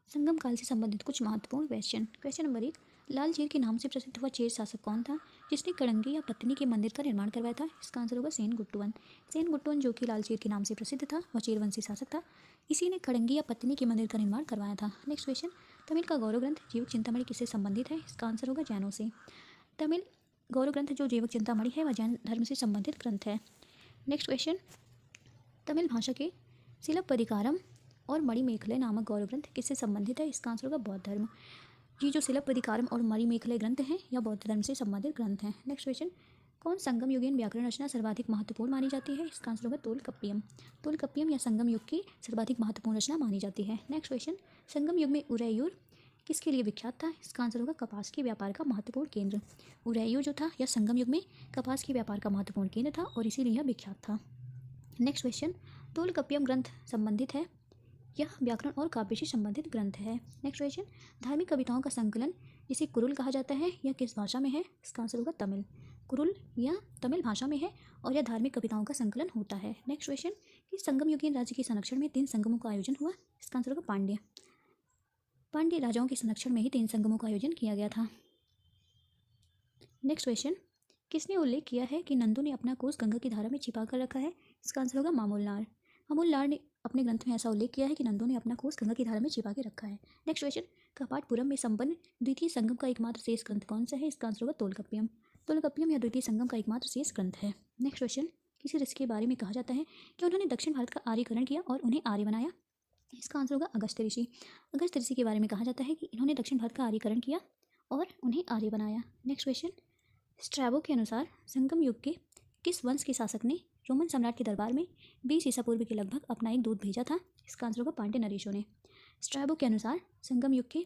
संगम काल से संबंधित कुछ महत्वपूर्ण क्वेश्चन। क्वेश्चन नंबर 1, लाल चीर के नाम से प्रसिद्ध हुआ चेर शासक कौन था जिसने कड़ंगी या पत्तनी के मंदिर का निर्माण करवाया था? इसका आंसर होगा सेनगुट्टुवन। सेनगुट्टुवन जो कि लाल चीर के नाम से प्रसिद्ध था, वह चेरवंशी शासक था। इसी ने कड़ंगी या पत्तनी के मंदिर का निर्माण करवाया था। नेक्स्ट क्वेश्चन, तमिल का गौरव ग्रंथ जीवक चिंतामणि किससे संबंधित है? इसका आंसर होगा जैनों से। तमिल गौरव ग्रंथ जो जीवक चिंतामणि है वह जैन धर्म से संबंधित ग्रंथ है। नेक्स्ट क्वेश्चन, तमिल भाषा के सिलप्पदिकारम और मणिमेखले नामक गौरव ग्रंथ किससे संबंधित है? इसका आंसर होगा बौद्ध धर्म। ये जो सिलप्पदिकारम और मणिमेखले ग्रंथ हैं यह बौद्ध धर्म से संबंधित ग्रंथ हैं। नेक्स्ट क्वेश्चन, कौन संगम युगीन व्याकरण रचना सर्वाधिक महत्वपूर्ण मानी जाती है? इसका आंसर होगा तोलकप्पियम। तोलकप्पियम या संगम युग की सर्वाधिक महत्वपूर्ण रचना मानी जाती है। नेक्स्ट क्वेश्चन, संगम युग में उरैयूर किसके लिए विख्यात था? इसका आंसर होगा कपास के व्यापार का महत्वपूर्ण केंद्र। उरैयूर जो था यह संगम युग में कपास के व्यापार का महत्वपूर्ण केंद्र था और इसीलिए यह विख्यात था। नेक्स्ट क्वेश्चन, तोलकप्पियम ग्रंथ संबंधित है, यह व्याकरण और काव्य से संबंधित ग्रंथ है। नेक्स्ट क्वेश्चन, धार्मिक कविताओं का संकलन जिसे कुरुल कहा जाता है यह किस भाषा में है? इसका आंसर होगा तमिल। कुरुल यह तमिल भाषा में है और यह धार्मिक कविताओं का संकलन होता है। नेक्स्ट क्वेश्चन, कि संगम युगीन राज्य के संरक्षण में 3 संगमों का आयोजन हुआ? इसका आंसर होगा पांड्य। पांड्य राजाओं के संरक्षण में ही 3 संगमों का आयोजन किया गया था। नेक्स्ट क्वेश्चन, किसने उल्लेख किया है कि नंदू ने अपना कोष गंगा की धारा में छिपा कर रखा है? इसका आंसर होगा मामूलनार। मामूलनार ने अपने ग्रंथ में ऐसा उल्लेख किया है कि नंदू ने अपना कोष गंगा की धारा में छिपा के रखा है। नेक्स्ट क्वेश्चन, कपाटपुरम में संपन्न द्वितीय संगम का एकमात्र शेष ग्रंथ कौन सा है? इसका आंसर होगा तोलकप्पियम। तोलकप्पियम या द्वितीय संगम का एकमात्र शेष ग्रंथ है। नेक्स्ट क्वेश्चन, किसी ऋषि के बारे में कहा जाता है कि उन्होंने दक्षिण भारत का आर्यकरण किया और उन्हें आर्य बनाया? इसका आंसर होगा अगस्त्य ऋषि। अगस्त्य ऋषि के बारे में कहा जाता है कि इन्होंने दक्षिण भारत का आर्यकरण किया और उन्हें आर्य बनाया। नेक्स्ट क्वेश्चन, स्ट्रैबो के अनुसार संगम युग के किस वंश के शासक ने रोमन सम्राट के दरबार में 20 ईसा पूर्व के लगभग अपना एक दूत भेजा था? इसका आंसर होगा पांड्य नरेशों ने। स्ट्रैबो के अनुसार संगम युग के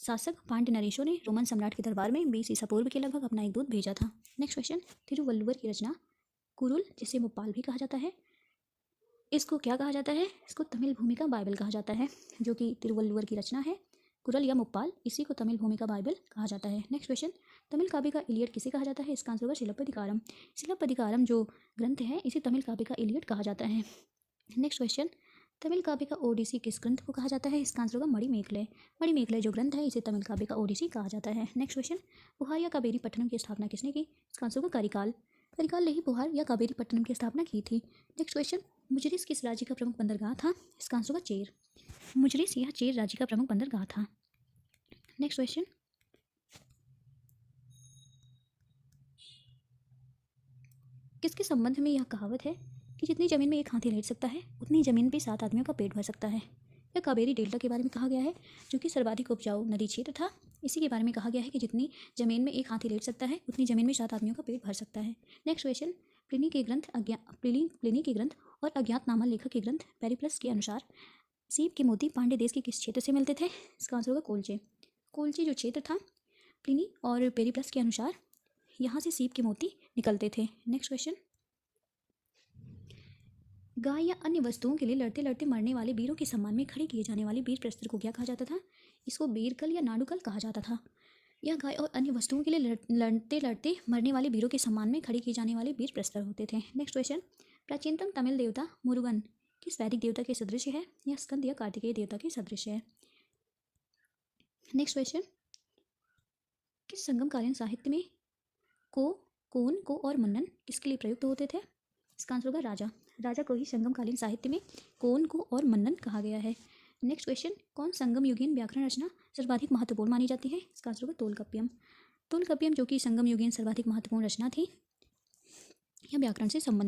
शासक पांड्य नरेशों ने रोमन सम्राट के दरबार में 20 ईसा पूर्व के लगभग अपना एक दूत भेजा था। नेक्स्ट क्वेश्चन, तिरुवल्लुवर की रचना कुरुल जिसे मुप्पाल भी कहा जाता है, इसको क्या कहा जाता है? इसको तमिल भूमिका बाइबल कहा जाता है। जो कि तिरुवल्लुवर की रचना है कुरल या मुप्पाल, इसी को तमिल भूमिका बाइबल कहा जाता है। नेक्स्ट क्वेश्चन, तमिल काव्य का इलियड किसे कहा जाता है? इसका आंसर होगा सिलप्पदिकारम। सिलप्पदिकारम जो ग्रंथ है इसे तमिल काव्य का इलियड कहा जाता है। नेक्स्ट क्वेश्चन, तमिल काव्य का ओडिसी किस ग्रंथ को कहा जाता है? इसका आंसर होगा मणिमेखले। मणिमेखले जो ग्रंथ है इसे तमिल काव्य का ओडिसी कहा जाता है। नेक्स्ट क्वेश्चन, पुहार या कावेरी पट्टनम की स्थापना किसने की? इसका आंसर होगा करिकाल। करिकाल ने ही पुहार या कावेरी पट्टनम की स्थापना की थी। नेक्स्ट क्वेश्चन, मुजरिस किस राज्य का प्रमुख बंदरगाह था? इसका आंसर होगा चेर। मुजरिस यह चेर राज्य का प्रमुख बंदरगाह था। नेक्स्ट क्वेश्चन, किसके संबंध में यह कहावत है कि जितनी जमीन में एक हाथी लेट सकता है उतनी जमीन पे 7 आदमियों का पेट भर सकता है? यह कावेरी डेल्टा के बारे में कहा गया है जो कि सर्वाधिक उपजाऊ नदी क्षेत्र था। इसी के बारे में कहा गया है कि जितनी जमीन में एक हाथी लेट सकता है उतनी जमीन में 7 आदमियों का पेट भर सकता है। नेक्स्ट क्वेश्चन, प्लिनी के ग्रंथ और अज्ञातनामा लेखक के ग्रंथ पेरिप्लस के अनुसार सीप के मोती पांड्य देश के किस क्षेत्र से मिलते थे? इसका आंसर होगा कोलचे। कोलचे जो क्षेत्र था प्लिनी और पेरिप्लस के अनुसार यहाँ से सीप के मोती निकलते थे। नेक्स्ट क्वेश्चन, गाय या अन्य वस्तुओं के लिए लड़ते लड़ते मरने वाले वीरों के सम्मान में खड़े किए जाने वाले वीर प्रस्तर को क्या कहा जाता था? इसको वीरकल या नाडुकल कहा जाता था। यह गाय और अन्य वस्तुओं के लिए लड़ते लड़ते मरने वाले वीरों के सम्मान में खड़े किए जाने वाले वीर प्रस्तर होते थे। नेक्स्ट क्वेश्चन, प्राचीनतम तमिल देवता मुरुगन किस वैदिक देवता के सदृश है? यह स्कंद या कार्तिकेय देवता के सदृश है। नेक्स्ट क्वेश्चन, किस संगमकालीन साहित्य में कोन को और मन्नन किसके लिए प्रयुक्त होते थे? इसका आंसर होगा राजा। राजा को ही संगमकालीन साहित्य में कोन को और मन्नन कहा गया है। नेक्स्ट क्वेश्चन, कौन संगम युगीन व्याकरण रचना सर्वाधिक महत्वपूर्ण मानी जाती है? इसका आंसर होगा तोलकप्पियम। तोलकप्पियम जो कि संगम युगीन सर्वाधिक महत्वपूर्ण रचना थी, यह व्याकरण से संबंधित